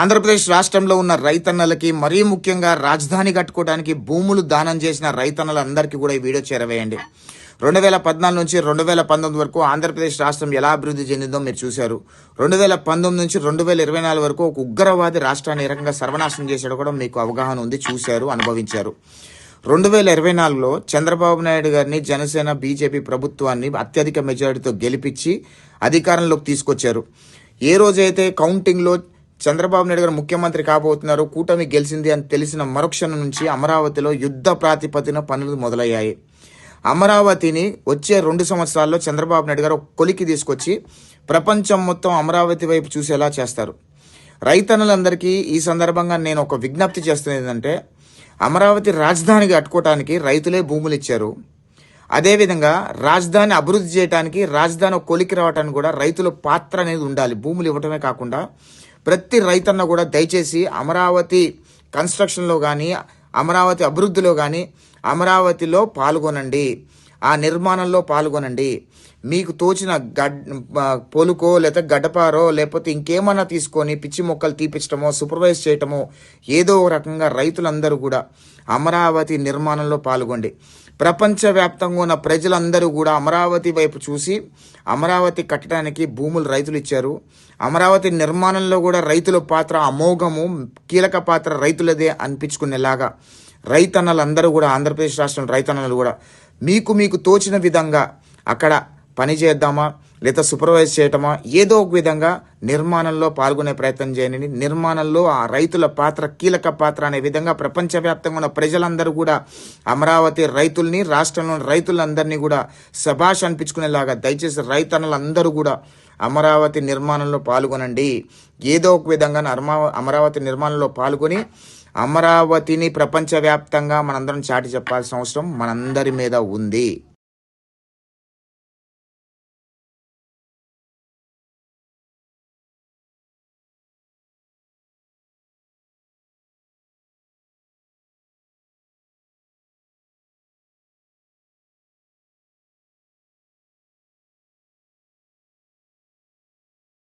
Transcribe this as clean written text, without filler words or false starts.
ఆంధ్రప్రదేశ్ రాష్ట్రంలో ఉన్న రైతన్నలకి, మరీ ముఖ్యంగా రాజధాని కట్టుకోవడానికి భూములు దానం చేసిన రైతన్నలందరికీ కూడా ఈ వీడియో చేరవేయండి. 2014 నుంచి 2019 వరకు ఆంధ్రప్రదేశ్ రాష్ట్రం ఎలా అభివృద్ధి చెందిందో మీరు చూశారు. 2019 నుంచి 2024 వరకు ఒక ఉగ్రవాది రాష్ట్రాన్ని ఏ రకంగా సర్వనాశనం చేశాడో కూడా మీకు అవగాహన ఉంది, చూశారు, అనుభవించారు. 2024లో చంద్రబాబు నాయుడు గారిని, జనసేన, బీజేపీ ప్రభుత్వాన్ని అత్యధిక మెజారిటీతో గెలిపించి అధికారంలోకి తీసుకొచ్చారు. ఏ రోజైతే కౌంటింగ్లో చంద్రబాబు నాయుడు గారు ముఖ్యమంత్రి కాబోతున్నారు, కూటమి గెలిచింది అని తెలిసిన మరుక్షణం నుంచి అమరావతిలో యుద్ధ ప్రాతిపదికన పనులు మొదలయ్యాయి. అమరావతిని వచ్చే 2 సంవత్సరాల్లో చంద్రబాబు నాయుడు గారు కొలికి తీసుకొచ్చి ప్రపంచం మొత్తం అమరావతి వైపు చూసేలా చేస్తారు. రైతన్నులందరికీ ఈ సందర్భంగా నేను ఒక విజ్ఞప్తి చేస్తున్నది ఏంటంటే, అమరావతి రాజధాని కట్టుకోవడానికి రైతులే భూములు ఇచ్చారు. అదేవిధంగా రాజధాని అభివృద్ధి చేయడానికి, రాజధాని కొలికి రావడానికి కూడా రైతుల పాత్ర అనేది ఉండాలి. భూములు ఇవ్వటమే కాకుండా ప్రతి రైతన్న కూడా దయచేసి అమరావతి కన్స్ట్రక్షన్లో కానీ, అమరావతి అభివృద్ధిలో కానీ అమరావతిలో పాల్గొనండి, ఆ నిర్మాణంలో పాల్గొనండి. మీకు తోచిన పొలుకో లేకపోతే గడ్డపారో లేకపోతే ఇంకేమన్నా తీసుకొని పిచ్చి మొక్కలు తీపించడమో, సూపర్వైజ్ చేయటమో, ఏదో ఒక రకంగా రైతులందరూ కూడా అమరావతి నిర్మాణంలో పాల్గొండి. ప్రపంచవ్యాప్తంగా ఉన్న ప్రజలందరూ కూడా అమరావతి వైపు చూసి అమరావతి కట్టడానికి భూములు రైతులు ఇచ్చారు. అమరావతి నిర్మాణంలో కూడా రైతుల పాత్ర అమోఘము, కీలక పాత్ర రైతులదే అనిపించుకునేలాగా రైతన్నలందరూ కూడా, ఆంధ్రప్రదేశ్ రాష్ట్రం రైతన్నలు కూడా మీకు తోచిన విధంగా అక్కడ పని చేద్దామా లేదా సూపర్వైజ్ చేయటమా, ఏదో ఒక విధంగా నిర్మాణంలో పాల్గొనే ప్రయత్నం చేయండి. నిర్మాణంలో ఆ రైతుల పాత్ర కీలక పాత్ర అనే విధంగా ప్రపంచవ్యాప్తంగా ఉన్న ప్రజలందరూ కూడా అమరావతి రైతుల్ని, రాష్ట్రంలోని రైతులందరినీ కూడా శభాష్ అనిపించుకునేలాగా దయచేసి రైతన్నలందరూ కూడా అమరావతి నిర్మాణంలో పాల్గొనండి. ఏదో ఒక విధంగా అమరావతి నిర్మాణంలో పాల్గొని అమరావతిని ప్రపంచవ్యాప్తంగా మనందరం చాటి చెప్పాల్సిన అవసరం మనందరి మీద ఉంది.